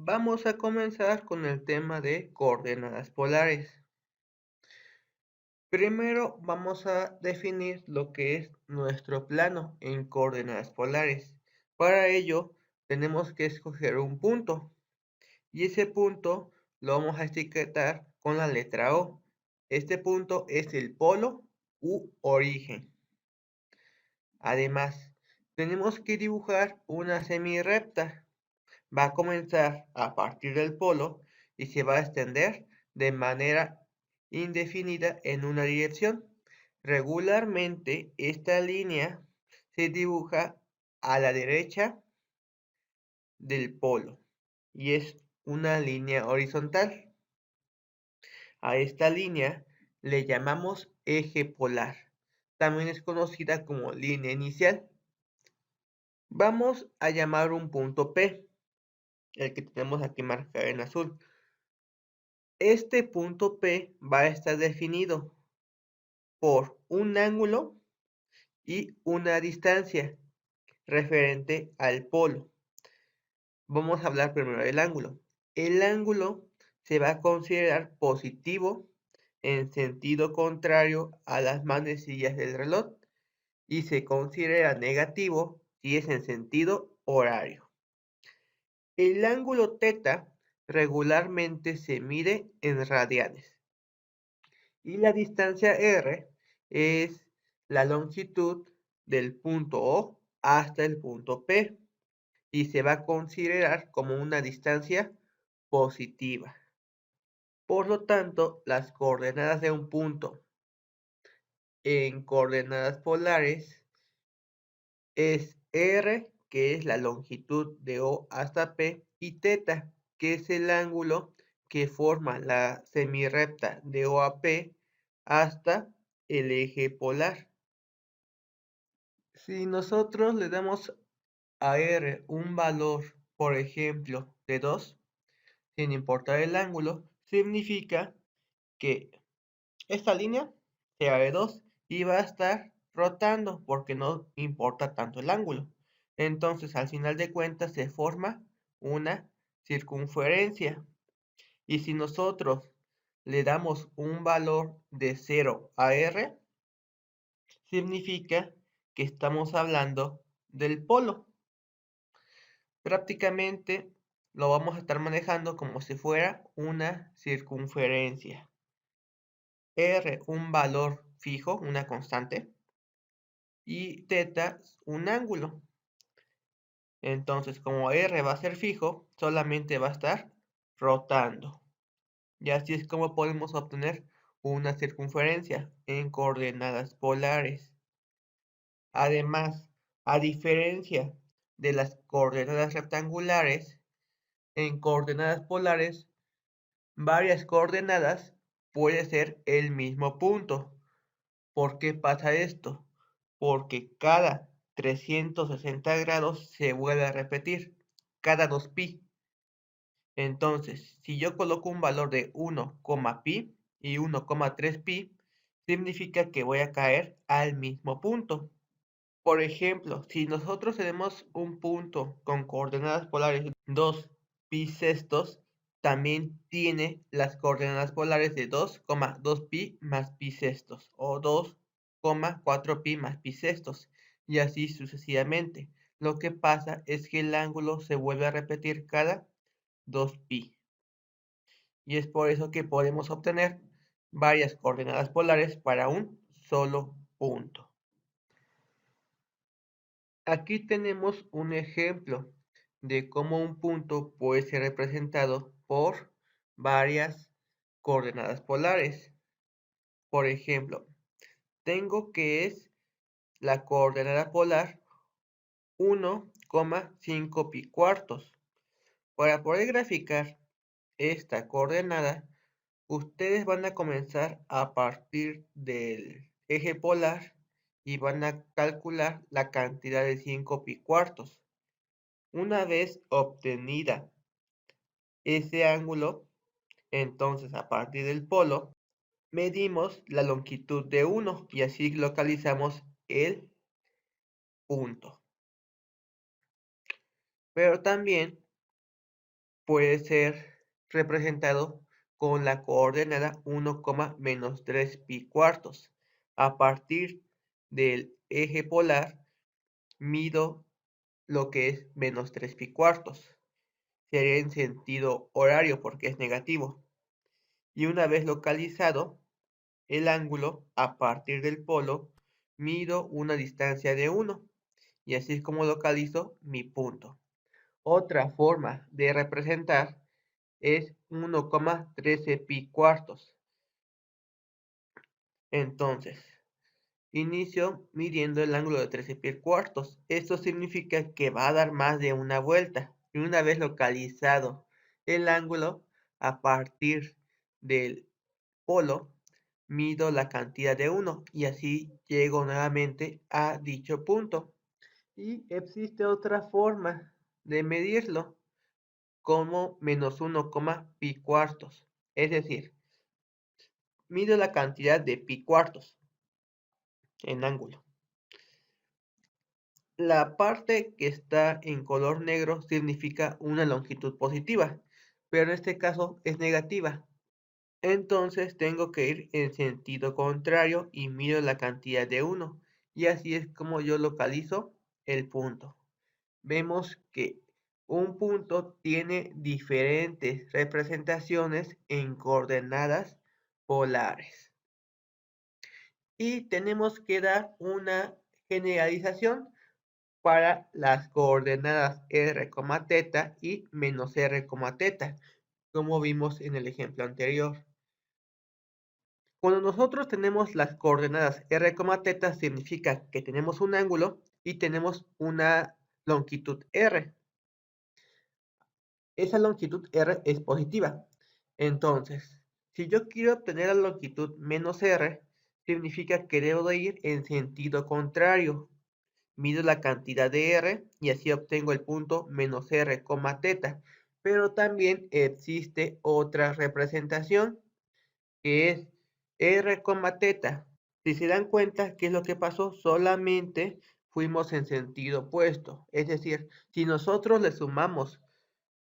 Vamos a comenzar con el tema de coordenadas polares. Primero vamos a definir lo que es nuestro plano en coordenadas polares. Para ello tenemos que escoger un punto y ese punto lo vamos a etiquetar con la letra O. Este punto es el polo u origen. Además, tenemos que dibujar una semirrecta. Va a comenzar a partir del polo y se va a extender de manera indefinida en una dirección. Regularmente esta línea se dibuja a la derecha del polo y es una línea horizontal. A esta línea le llamamos eje polar. También es conocida como línea inicial. Vamos a llamar un punto P, el que tenemos aquí marcado en azul. Este punto P va a estar definido por un ángulo y una distancia referente al polo. Vamos a hablar primero del ángulo. El ángulo se va a considerar positivo en sentido contrario a las manecillas del reloj y se considera negativo si es en sentido horario. El ángulo θ regularmente se mide en radianes. Y la distancia r es la longitud del punto O hasta el punto P y se va a considerar como una distancia positiva. Por lo tanto, las coordenadas de un punto en coordenadas polares es r, que es la longitud de O hasta P, y θ, que es el ángulo que forma la semirrecta de O a P hasta el eje polar. Si nosotros le damos a R un valor, por ejemplo, de 2, sin importar el ángulo, significa que esta línea sea de 2 y va a estar rotando porque no importa tanto el ángulo. Entonces, al final de cuentas, se forma una circunferencia. Y si nosotros le damos un valor de 0 a R, significa que estamos hablando del polo. Prácticamente lo vamos a estar manejando como si fuera una circunferencia. R, un valor fijo, una constante, y θ, un ángulo. Entonces, como R va a ser fijo, solamente va a estar rotando. Y así es como podemos obtener una circunferencia en coordenadas polares. Además, a diferencia de las coordenadas rectangulares, en coordenadas polares, varias coordenadas puede ser el mismo punto. ¿Por qué pasa esto? Porque cada 360 grados se vuelve a repetir, cada 2pi. Entonces, si yo coloco un valor de 1,pi y 1,3pi, significa que voy a caer al mismo punto. Por ejemplo, si nosotros tenemos un punto con coordenadas polares 2pi sextos, también tiene las coordenadas polares de 2,2pi más pi sextos o 2,4pi más pi sextos y así sucesivamente. Lo que pasa es que el ángulo se vuelve a repetir cada 2pi y es por eso que podemos obtener varias coordenadas polares para un solo punto. Aquí tenemos un ejemplo de cómo un punto puede ser representado por varias coordenadas polares. Por ejemplo, tengo que es la coordenada polar 1,5 pi cuartos. Para poder graficar esta coordenada, ustedes van a comenzar a partir del eje polar y van a calcular la cantidad de 5 pi cuartos. Una vez obtenida ese ángulo, entonces a partir del polo, medimos la longitud de 1 y así localizamos el punto. Pero también puede ser representado con la coordenada 1, menos 3 pi cuartos. A partir del eje polar, mido lo que es menos 3 pi cuartos. Sería en sentido horario porque es negativo. Y una vez localizado el ángulo, a partir del polo, mido una distancia de 1. Y así es como localizo mi punto. Otra forma de representar es 1,13 pi cuartos. Entonces, inicio midiendo el ángulo de 13 pi cuartos. Esto significa que va a dar más de una vuelta. Y una vez localizado el ángulo, a partir del polo, mido la cantidad de 1 y así llego nuevamente a dicho punto. Y existe otra forma de medirlo, como menos 1, pi cuartos. Es decir, mido la cantidad de pi cuartos en ángulo. La parte que está en color negro significa una longitud positiva, pero en este caso es negativa. Entonces tengo que ir en sentido contrario y mido la cantidad de 1. Y así es como yo localizo el punto. Vemos que un punto tiene diferentes representaciones en coordenadas polares. Y tenemos que dar una generalización para las coordenadas r, teta y menos r, teta, como vimos en el ejemplo anterior. Cuando nosotros tenemos las coordenadas r, teta, significa que tenemos un ángulo y tenemos una longitud r. Esa longitud r es positiva. Entonces, si yo quiero obtener la longitud menos r, significa que debo de ir en sentido contrario. Mido la cantidad de r y así obtengo el punto menos r, teta. Pero también existe otra representación que es r, teta. Si se dan cuenta, ¿qué es lo que pasó? Solamente fuimos en sentido opuesto. Es decir, si nosotros le sumamos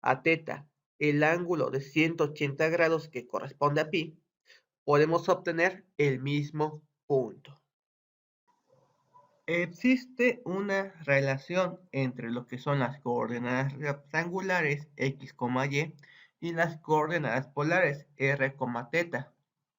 a teta el ángulo de 180 grados que corresponde a pi, podemos obtener el mismo punto. Existe una relación entre lo que son las coordenadas rectangulares x, y las coordenadas polares r, teta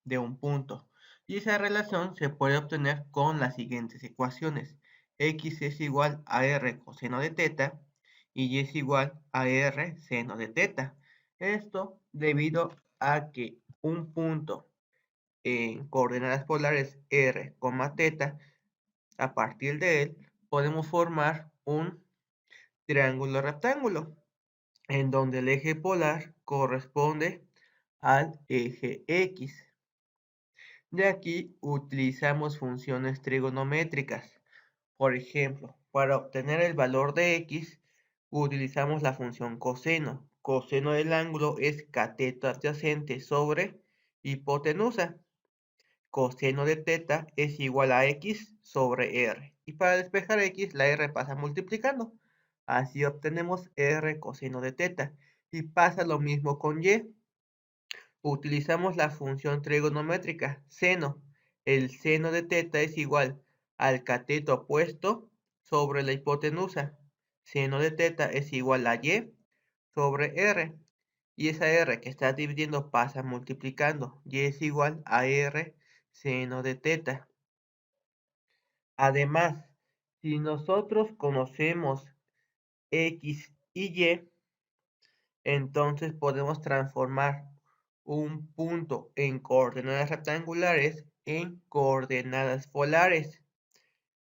de un punto. Y esa relación se puede obtener con las siguientes ecuaciones. X es igual a r coseno de teta y y es igual a r seno de teta. Esto debido a que un punto en coordenadas polares r, teta, a partir de él podemos formar un triángulo rectángulo en donde el eje polar corresponde al eje X. De aquí utilizamos funciones trigonométricas. Por ejemplo, para obtener el valor de X, utilizamos la función coseno. Coseno del ángulo es cateto adyacente sobre hipotenusa. Coseno de teta es igual a X sobre R. Y para despejar X, la R pasa multiplicando. Así obtenemos R coseno de teta. Y pasa lo mismo con Y. Utilizamos la función trigonométrica seno. El seno de teta es igual al cateto opuesto sobre la hipotenusa. Seno de teta es igual a Y sobre R. Y esa R que está dividiendo pasa multiplicando. Y es igual a R seno de teta. Además, si nosotros conocemos X y Y, entonces podemos transformar un punto en coordenadas rectangulares en coordenadas polares.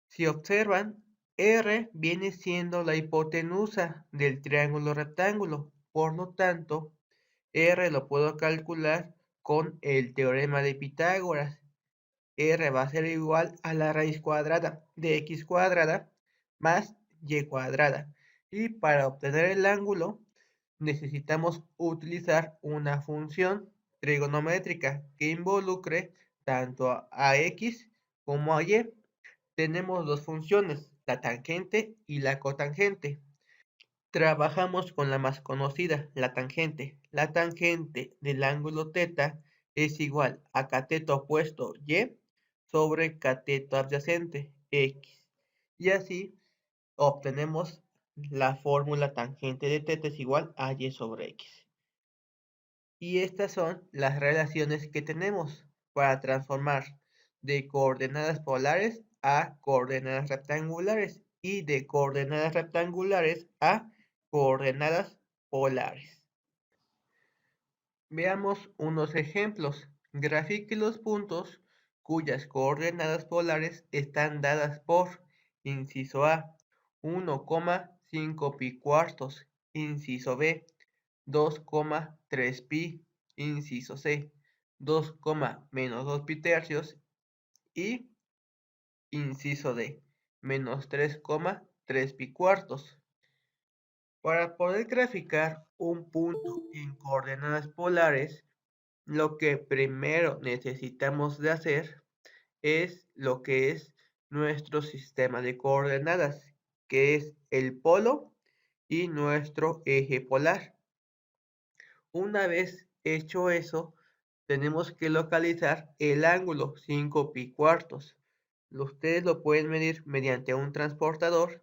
Si observan, R viene siendo la hipotenusa del triángulo rectángulo. Por lo tanto, R lo puedo calcular con el teorema de Pitágoras. R va a ser igual a la raíz cuadrada de x cuadrada más y cuadrada. Y para obtener el ángulo necesitamos utilizar una función trigonométrica que involucre tanto a x como a y. Tenemos dos funciones, la tangente y la cotangente. Trabajamos con la más conocida, la tangente. La tangente del ángulo θ es igual a cateto opuesto y sobre cateto adyacente x. Y así obtenemos la fórmula tangente de θ es igual a y sobre x. Y estas son las relaciones que tenemos para transformar de coordenadas polares a coordenadas rectangulares y de coordenadas rectangulares a coordenadas polares. Veamos unos ejemplos. Grafique los puntos cuyas coordenadas polares están dadas por, inciso A, 1,5 pi cuartos, inciso B, 2,3 pi, inciso C, 2, menos 2 pi tercios y inciso D, menos 3,3 pi cuartos. Para poder graficar un punto en coordenadas polares, lo que primero necesitamos de hacer es lo que es nuestro sistema de coordenadas, que es el polo y nuestro eje polar. Una vez hecho eso, tenemos que localizar el ángulo 5 pi cuartos. Ustedes lo pueden medir mediante un transportador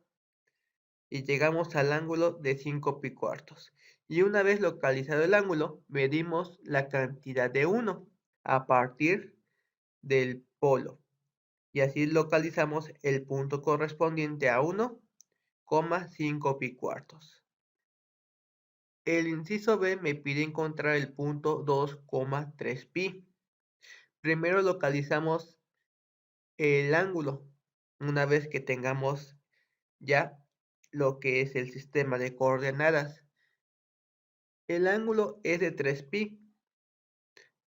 y llegamos al ángulo de 5 pi cuartos. Y una vez localizado el ángulo, medimos la cantidad de 1 a partir del polo. Y así localizamos el punto correspondiente a 1,5 pi cuartos. El inciso B me pide encontrar el punto 2,3 pi. Primero localizamos el ángulo. Una vez que tengamos ya lo que es el sistema de coordenadas. El ángulo es de 3 pi.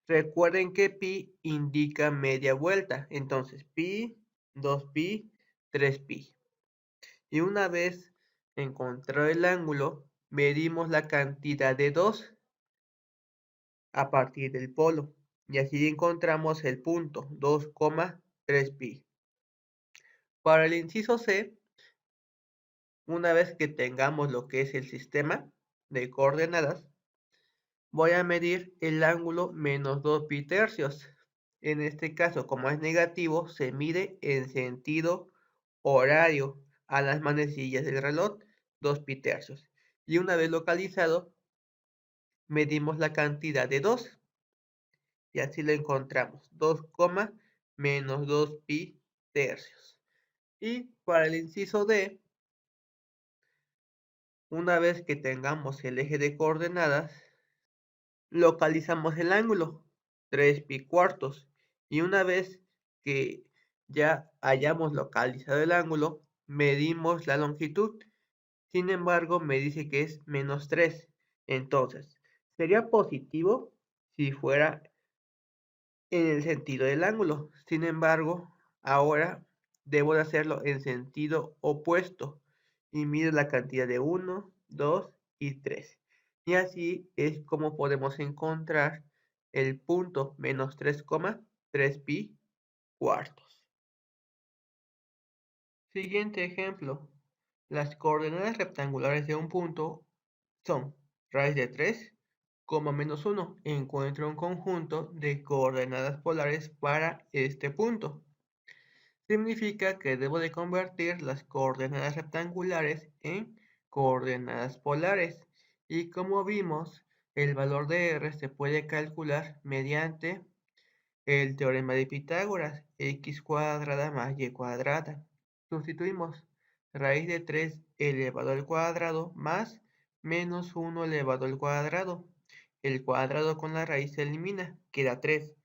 Recuerden que pi indica media vuelta. Entonces pi, 2 pi, 3 pi. Y una vez encontrado el ángulo, medimos la cantidad de 2 a partir del polo. Y así encontramos el punto 2,3 pi. Para el inciso C, una vez que tengamos lo que es el sistema de coordenadas, voy a medir el ángulo menos 2 pi tercios. En este caso, como es negativo, se mide en sentido horario a las manecillas del reloj, 2 pi tercios. Y una vez localizado, medimos la cantidad de 2. Y así lo encontramos, 2, menos 2 pi tercios. Y para el inciso D, una vez que tengamos el eje de coordenadas, localizamos el ángulo, 3 pi cuartos. Y una vez que ya hayamos localizado el ángulo, medimos la longitud. Sin embargo, me dice que es menos 3. Entonces, sería positivo si fuera en el sentido del ángulo. Sin embargo, ahora debo de hacerlo en sentido opuesto. Y mido la cantidad de 1, 2 y 3. Y así es como podemos encontrar el punto menos 3,3 pi cuartos. Siguiente ejemplo. Las coordenadas rectangulares de un punto son raíz de 3, menos 1. Encuentra un conjunto de coordenadas polares para este punto. Significa que debo de convertir las coordenadas rectangulares en coordenadas polares. Y como vimos, el valor de R se puede calcular mediante el teorema de Pitágoras, x cuadrada más y cuadrada. Sustituimos raíz de 3 elevado al cuadrado más menos 1 elevado al cuadrado. El cuadrado con la raíz se elimina, queda 3.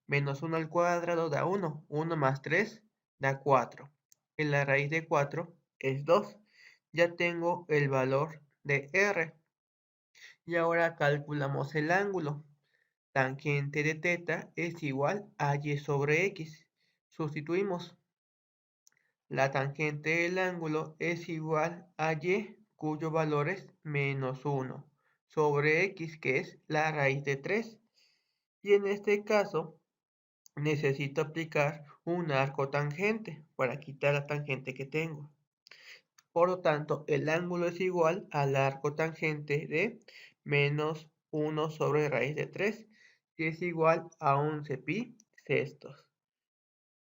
Menos 1 al cuadrado da 1. 1 más 3 da 4. En la raíz de 4 es 2. Ya tengo el valor de R. Y ahora calculamos el ángulo. Tangente de θ es igual a y sobre x. Sustituimos. La tangente del ángulo es igual a y, cuyo valor es menos 1, sobre x, que es la raíz de 3. Y en este caso, necesito aplicar un arco tangente para quitar la tangente que tengo. Por lo tanto, el ángulo es igual al arco tangente de menos 1 sobre raíz de 3, que es igual a 11 pi sextos.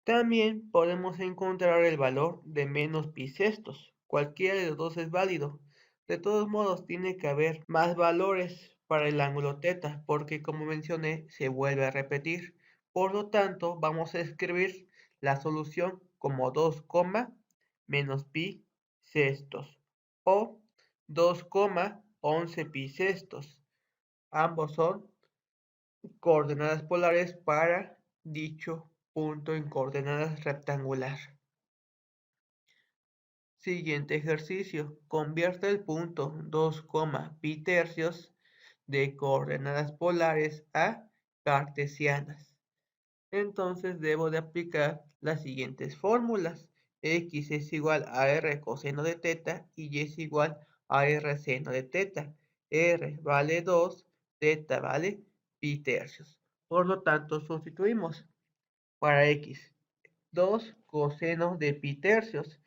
También podemos encontrar el valor de menos pi sextos. Cualquiera de los dos es válido. De todos modos, tiene que haber más valores para el ángulo teta, porque como mencioné, se vuelve a repetir. Por lo tanto, vamos a escribir la solución como 2, menos pi sextos o 2, 11 pi sextos. Ambos son coordenadas polares para dicho punto en coordenadas rectangular. Siguiente ejercicio. Convierte el punto 2, pi tercios de coordenadas polares a cartesianas. Entonces debo de aplicar las siguientes fórmulas. X es igual a r coseno de teta y y es igual a r seno de teta. R vale 2, teta vale pi tercios. Por lo tanto, sustituimos para x 2 coseno de pi tercios.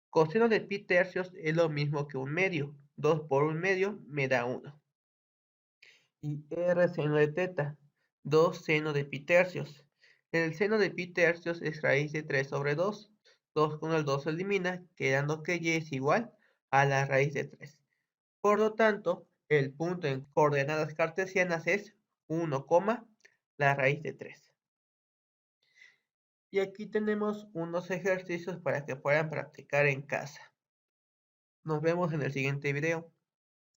Coseno de pi tercios es lo mismo que un medio. 2 por un medio me da 1. Y r seno de teta, 2 seno de pi tercios. El seno de pi tercios es raíz de 3 sobre 2. 2 con el 2 se elimina, quedando que y es igual a la raíz de 3. Por lo tanto, el punto en coordenadas cartesianas es 1, la raíz de 3. Y aquí tenemos unos ejercicios para que puedan practicar en casa. Nos vemos en el siguiente video.